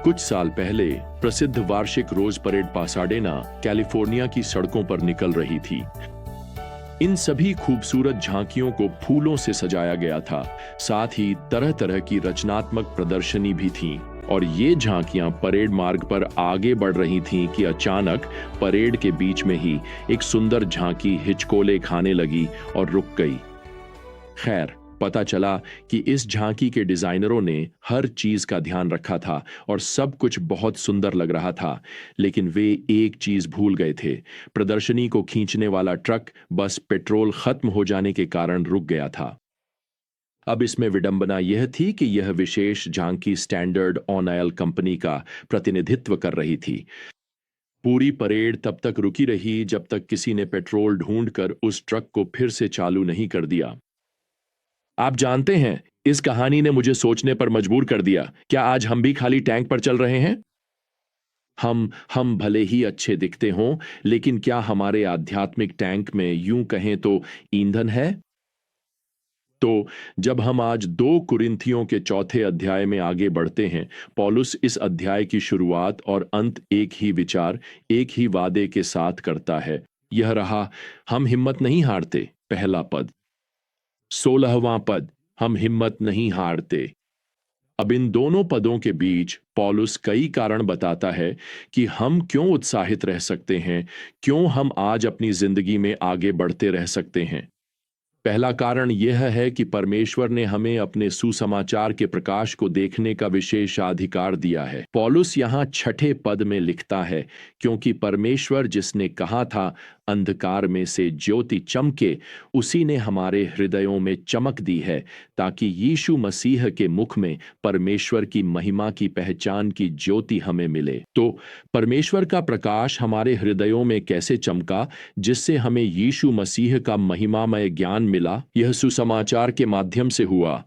कुछ साल पहले प्रसिद्ध वार्षिक रोज परेड पासाडेना कैलिफोर्निया की सड़कों पर निकल रही थी। इन सभी खूबसूरत झांकियों को फूलों से सजाया गया था, साथ ही तरह तरह की रचनात्मक प्रदर्शनी भी थी। और ये झांकियां परेड मार्ग पर आगे बढ़ रही थीं कि अचानक परेड के बीच में ही एक सुंदर झांकी हिचकोले खाने लगी और रुक गई। खैर, पता चला कि इस झांकी के डिजाइनरों ने हर चीज का ध्यान रखा था और सब कुछ बहुत सुंदर लग रहा था, लेकिन वे एक चीज भूल गए थे। प्रदर्शनी को खींचने वाला ट्रक बस पेट्रोल खत्म हो जाने के कारण रुक गया था। अब इसमें विडंबना यह थी कि यह विशेष झांकी स्टैंडर्ड ऑन ऑयल कंपनी का प्रतिनिधित्व कर रही थी। पूरी परेड तब तक रुकी रही जब तक किसी ने पेट्रोल ढूंढकर उस ट्रक को फिर से चालू नहीं कर दिया। आप जानते हैं, इस कहानी ने मुझे सोचने पर मजबूर कर दिया। क्या आज हम भी खाली टैंक पर चल रहे हैं? हम भले ही अच्छे दिखते हों, लेकिन क्या हमारे आध्यात्मिक टैंक में यूं कहें तो ईंधन है? तो जब हम आज 2 कुरिन्थियों के चौथे अध्याय में आगे बढ़ते हैं, पौलुस इस अध्याय की शुरुआत और अंत एक ही विचार, एक ही वादे के साथ करता है। यह रहा, हम हिम्मत नहीं हारते, पहला पद। 16वां पद, हम हिम्मत नहीं हारते। अब इन दोनों पदों के बीच पौलुस कई कारण बताता है कि हम क्यों उत्साहित रह सकते हैं, क्यों हम आज अपनी जिंदगी में आगे बढ़ते रह सकते हैं। पहला कारण यह है कि परमेश्वर ने हमें अपने सुसमाचार के प्रकाश को देखने का विशेषाधिकार दिया है। पौलुस यहां 6ठे पद में लिखता है, क्योंकि परमेश्वर जिसने कहा था अंधकार में से ज्योति चमके, उसी ने हमारे हृदयों में चमक दी है, ताकि यीशु मसीह के मुख में परमेश्वर की महिमा की पहचान की ज्योति हमें मिले। तो परमेश्वर का प्रकाश हमारे हृदयों में कैसे चमका, जिससे हमें यीशु मसीह का महिमामय ज्ञान मिला? यह सुसमाचार के माध्यम से हुआ।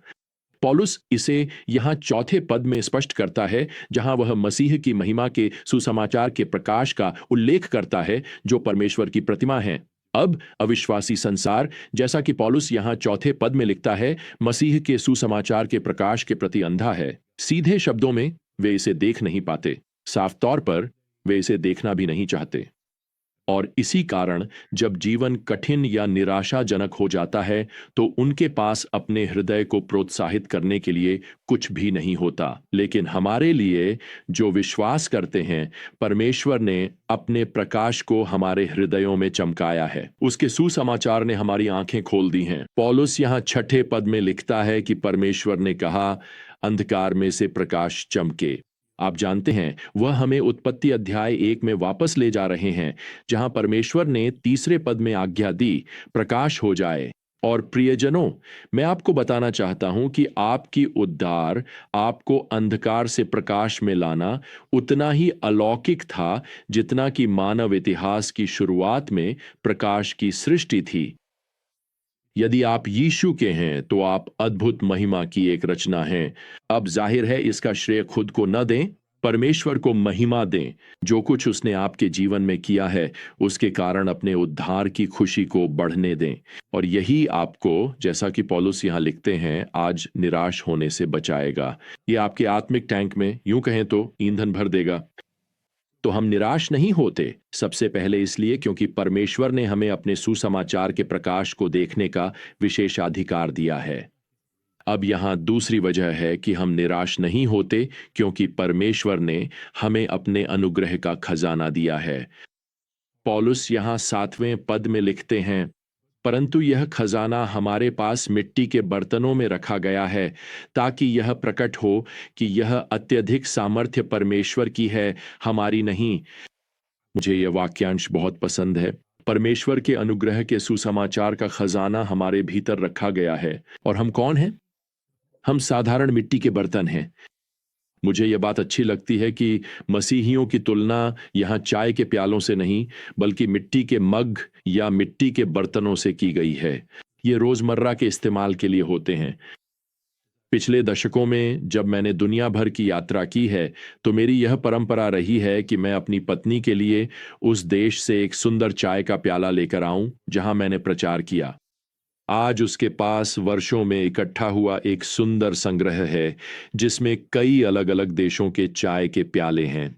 पौलुस इसे यहां चौथे पद में स्पष्ट करता है, जहां वह मसीह की महिमा के सुसमाचार के प्रकाश का उल्लेख करता है, जो परमेश्वर की प्रतिमा है। अब अविश्वासी संसार, जैसा कि पौलुस यहां चौथे पद में लिखता है, मसीह के सुसमाचार के प्रकाश के प्रति अंधा है। सीधे शब्दों में, वे इसे देख नहीं पाते। साफ तौर पर वे इसे देखना भी नहीं चाहते। और इसी कारण जब जीवन कठिन या निराशाजनक हो जाता है, तो उनके पास अपने हृदय को प्रोत्साहित करने के लिए कुछ भी नहीं होता। लेकिन हमारे लिए जो विश्वास करते हैं, परमेश्वर ने अपने प्रकाश को हमारे हृदयों में चमकाया है। उसके सुसमाचार ने हमारी आंखें खोल दी हैं। पौलुस यहाँ 6ठे पद में लिखता है कि परमेश्वर ने कहा, अंधकार में से प्रकाश चमके। आप जानते हैं, वह हमें उत्पत्ति अध्याय 1 में वापस ले जा रहे हैं, जहां परमेश्वर ने 3रे पद में आज्ञा दी, प्रकाश हो जाए। और प्रियजनों, मैं आपको बताना चाहता हूं कि आपकी उद्धार, आपको अंधकार से प्रकाश में लाना, उतना ही अलौकिक था जितना कि मानव इतिहास की शुरुआत में प्रकाश की सृष्टि थी। यदि आप यीशु के हैं, तो आप अद्भुत महिमा की एक रचना हैं। अब जाहिर है, इसका श्रेय खुद को न दें, परमेश्वर को महिमा दें। जो कुछ उसने आपके जीवन में किया है, उसके कारण अपने उद्धार की खुशी को बढ़ने दें। और यही आपको, जैसा कि पौलुस यहाँ लिखते हैं, आज निराश होने से बचाएगा। ये आपके आत्मिक टैंक में, यूं कहें तो, ईंधन भर देगा। तो हम निराश नहीं होते, सबसे पहले इसलिए क्योंकि परमेश्वर ने हमें अपने सुसमाचार के प्रकाश को देखने का विशेषाधिकार दिया है। अब यहां दूसरी वजह है कि हम निराश नहीं होते, क्योंकि परमेश्वर ने हमें अपने अनुग्रह का खजाना दिया है। पौलुस यहां 7वें पद में लिखते हैं, परंतु यह खजाना हमारे पास मिट्टी के बर्तनों में रखा गया है, ताकि यह प्रकट हो कि यह अत्यधिक सामर्थ्य परमेश्वर की है, हमारी नहीं। मुझे यह वाक्यांश बहुत पसंद है। परमेश्वर के अनुग्रह के सुसमाचार का खजाना हमारे भीतर रखा गया है। और हम कौन हैं? हम साधारण मिट्टी के बर्तन हैं। मुझे यह बात अच्छी लगती है कि मसीहियों की तुलना यहाँ चाय के प्यालों से नहीं, बल्कि मिट्टी के मग या मिट्टी के बर्तनों से की गई है। ये रोजमर्रा के इस्तेमाल के लिए होते हैं। पिछले दशकों में जब मैंने दुनिया भर की यात्रा की है, तो मेरी यह परंपरा रही है कि मैं अपनी पत्नी के लिए उस देश से एक सुंदर चाय का प्याला लेकर आऊं जहां मैंने प्रचार किया। आज उसके पास वर्षों में इकट्ठा हुआ एक सुंदर संग्रह है जिसमें कई अलग अलग देशों के चाय के प्याले हैं।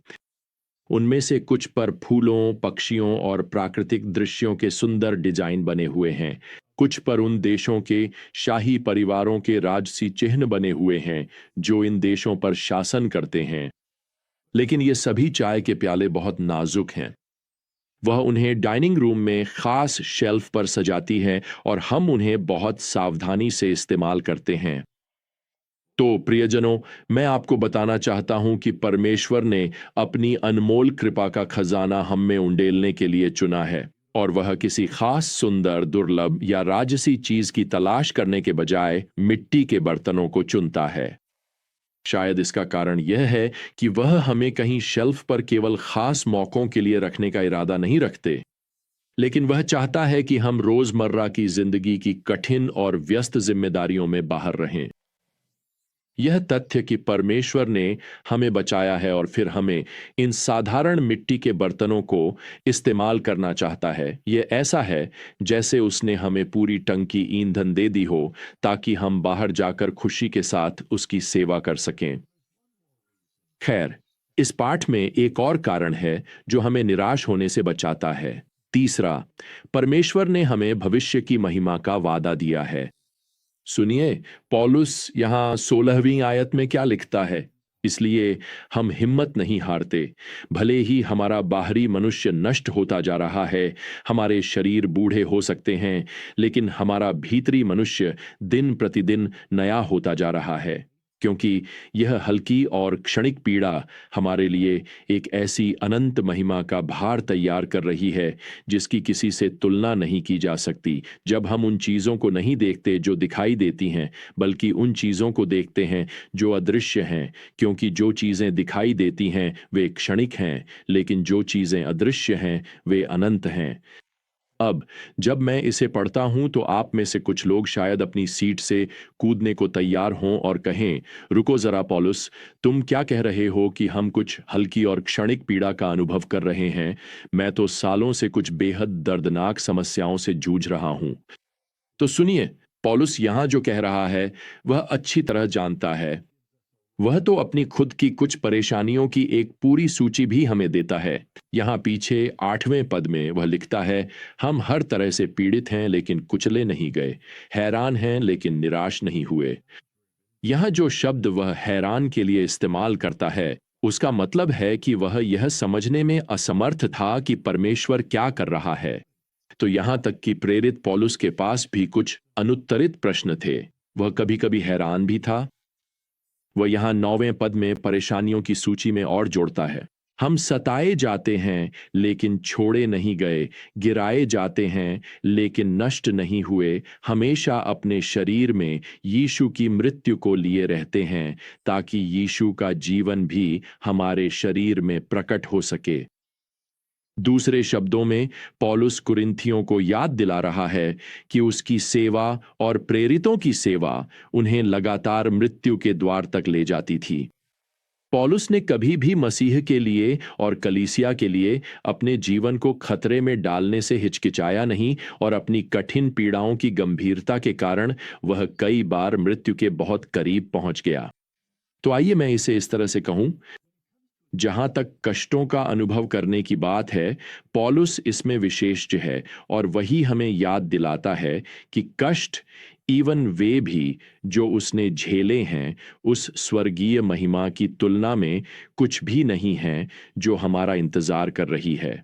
उनमें से कुछ पर फूलों, पक्षियों और प्राकृतिक दृश्यों के सुंदर डिजाइन बने हुए हैं। कुछ पर उन देशों के शाही परिवारों के राजसी चिन्ह बने हुए हैं जो इन देशों पर शासन करते हैं। लेकिन ये सभी चाय के प्याले बहुत नाजुक हैं। वह उन्हें डाइनिंग रूम में खास शेल्फ पर सजाती है और हम उन्हें बहुत सावधानी से इस्तेमाल करते हैं। तो प्रियजनों, मैं आपको बताना चाहता हूं कि परमेश्वर ने अपनी अनमोल कृपा का खजाना हम में उंडेलने के लिए चुना है, और वह किसी खास सुंदर, दुर्लभ या राजसी चीज की तलाश करने के बजाय मिट्टी के बर्तनों को चुनता है। शायद इसका कारण यह है कि वह हमें कहीं शेल्फ पर केवल खास मौकों के लिए रखने का इरादा नहीं रखते, लेकिन वह चाहता है कि हम रोजमर्रा की जिंदगी की कठिन और व्यस्त जिम्मेदारियों में बाहर रहें। यह तथ्य कि परमेश्वर ने हमें बचाया है और फिर हमें इन साधारण मिट्टी के बर्तनों को इस्तेमाल करना चाहता है, यह ऐसा है जैसे उसने हमें पूरी टंकी ईंधन दे दी हो ताकि हम बाहर जाकर खुशी के साथ उसकी सेवा कर सकें। खैर, इस पाठ में एक और कारण है जो हमें निराश होने से बचाता है। तीसरा, परमेश्वर ने हमें भविष्य की महिमा का वादा दिया है। सुनिए, पौलुस यहां 16वीं आयत में क्या लिखता है। इसलिए हम हिम्मत नहीं हारते। भले ही हमारा बाहरी मनुष्य नष्ट होता जा रहा है, हमारे शरीर बूढ़े हो सकते हैं, लेकिन हमारा भीतरी मनुष्य दिन प्रतिदिन नया होता जा रहा है, क्योंकि यह हल्की और क्षणिक पीड़ा हमारे लिए एक ऐसी अनंत महिमा का भार तैयार कर रही है जिसकी किसी से तुलना नहीं की जा सकती। जब हम उन चीज़ों को नहीं देखते जो दिखाई देती हैं, बल्कि उन चीज़ों को देखते हैं जो अदृश्य हैं, क्योंकि जो चीज़ें दिखाई देती हैं वे क्षणिक हैं, लेकिन जो चीज़ें अदृश्य हैं वे अनंत हैं। अब जब मैं इसे पढ़ता हूं तो आप में से कुछ लोग शायद अपनी सीट से कूदने को तैयार हों और कहें, रुको जरा पौलुस, तुम क्या कह रहे हो कि हम कुछ हल्की और क्षणिक पीड़ा का अनुभव कर रहे हैं? मैं तो सालों से कुछ बेहद दर्दनाक समस्याओं से जूझ रहा हूं। तो सुनिए, पौलुस यहां जो कह रहा है वह अच्छी तरह जानता है। वह तो अपनी खुद की कुछ परेशानियों की एक पूरी सूची भी हमें देता है। यहाँ पीछे 8वें पद में वह लिखता है, हम हर तरह से पीड़ित हैं लेकिन कुचले नहीं गए, हैरान हैं लेकिन निराश नहीं हुए। यहाँ जो शब्द वह हैरान के लिए इस्तेमाल करता है, उसका मतलब है कि वह यह समझने में असमर्थ था कि परमेश्वर क्या कर रहा है। तो यहाँ तक कि प्रेरित पौलुस के पास भी कुछ अनुत्तरित प्रश्न थे। वह कभी कभी हैरान भी था। वह यहां 9वें पद में परेशानियों की सूची में और जोड़ता है, हम सताए जाते हैं लेकिन छोड़े नहीं गए, गिराए जाते हैं लेकिन नष्ट नहीं हुए, हमेशा अपने शरीर में यीशु की मृत्यु को लिए रहते हैं ताकि यीशु का जीवन भी हमारे शरीर में प्रकट हो सके। दूसरे शब्दों में पौलुस कुरिन्थियों को याद दिला रहा है कि उसकी सेवा और प्रेरितों की सेवा उन्हें लगातार मृत्यु के द्वार तक ले जाती थी। पौलुस ने कभी भी मसीह के लिए और कलीसिया के लिए अपने जीवन को खतरे में डालने से हिचकिचाया नहीं, और अपनी कठिन पीड़ाओं की गंभीरता के कारण वह कई बार मृत्यु के बहुत करीब पहुंच गया। तो आइए मैं इसे इस तरह से कहूं, जहां तक कष्टों का अनुभव करने की बात है, पौलुस इसमें विशेषज्ञ है और वही हमें याद दिलाता है कि कष्ट, इवन वे भी जो उसने झेले हैं, उस स्वर्गीय महिमा की तुलना में कुछ भी नहीं है जो हमारा इंतजार कर रही है।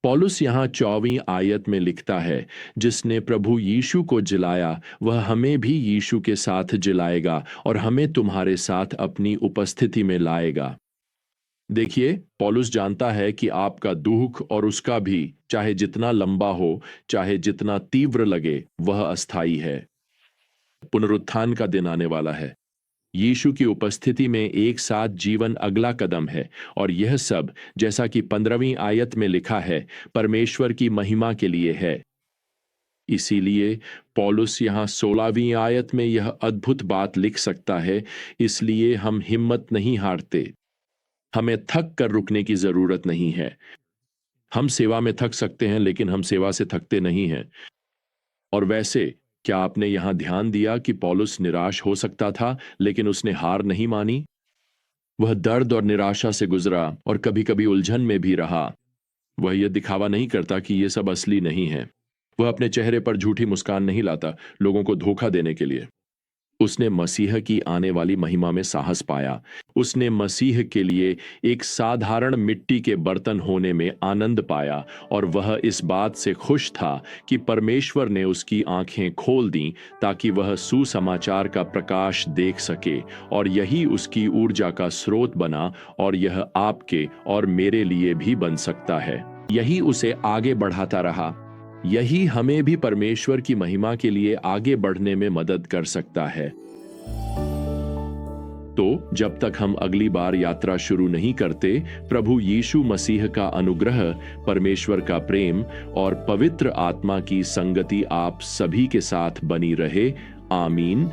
पौलुस यहां 24वीं आयत में लिखता है, जिसने प्रभु यीशु को जिलाया वह हमें भी यीशु के साथ जिलाएगा और हमें तुम्हारे साथ अपनी उपस्थिति में लाएगा। देखिए, पौलुस जानता है कि आपका दुख और उसका भी, चाहे जितना लंबा हो, चाहे जितना तीव्र लगे, वह अस्थाई है। पुनरुत्थान का दिन आने वाला है। यीशु की उपस्थिति में एक साथ जीवन अगला कदम है, और यह सब, जैसा कि 15वीं आयत में लिखा है, परमेश्वर की महिमा के लिए है। इसीलिए पौलुस यहां 16वीं आयत में यह अद्भुत बात लिख सकता है, इसलिए हम हिम्मत नहीं हारते। हमें थक कर रुकने की जरूरत नहीं है। हम सेवा में थक सकते हैं लेकिन हम सेवा से थकते नहीं हैं। और वैसे, क्या आपने यहां ध्यान दिया कि पौलुस निराश हो सकता था, लेकिन उसने हार नहीं मानी? वह दर्द और निराशा से गुजरा और कभी-कभी उलझन में भी रहा। वह यह दिखावा नहीं करता कि यह सब असली नहीं है। वह अपने चेहरे पर झूठी मुस्कान नहीं लाता, लोगों को धोखा देने के लिए। उसने मसीह की आने वाली महिमा में साहस पाया। उसने मसीह के लिए एक साधारण मिट्टी के बर्तन होने में आनंद पाया और वह इस बात से खुश था कि परमेश्वर ने उसकी आंखें खोल दीं ताकि वह सुसमाचार का प्रकाश देख सके, और यही उसकी ऊर्जा का स्रोत बना, और यह आपके और मेरे लिए भी बन सकता है। यही उसे आगे बढ़ाता रहा। यही हमें भी परमेश्वर की महिमा के लिए आगे बढ़ने में मदद कर सकता है। तो जब तक हम अगली बार यात्रा शुरू नहीं करते, प्रभु यीशु मसीह का अनुग्रह, परमेश्वर का प्रेम और पवित्र आत्मा की संगति आप सभी के साथ बनी रहे। आमीन।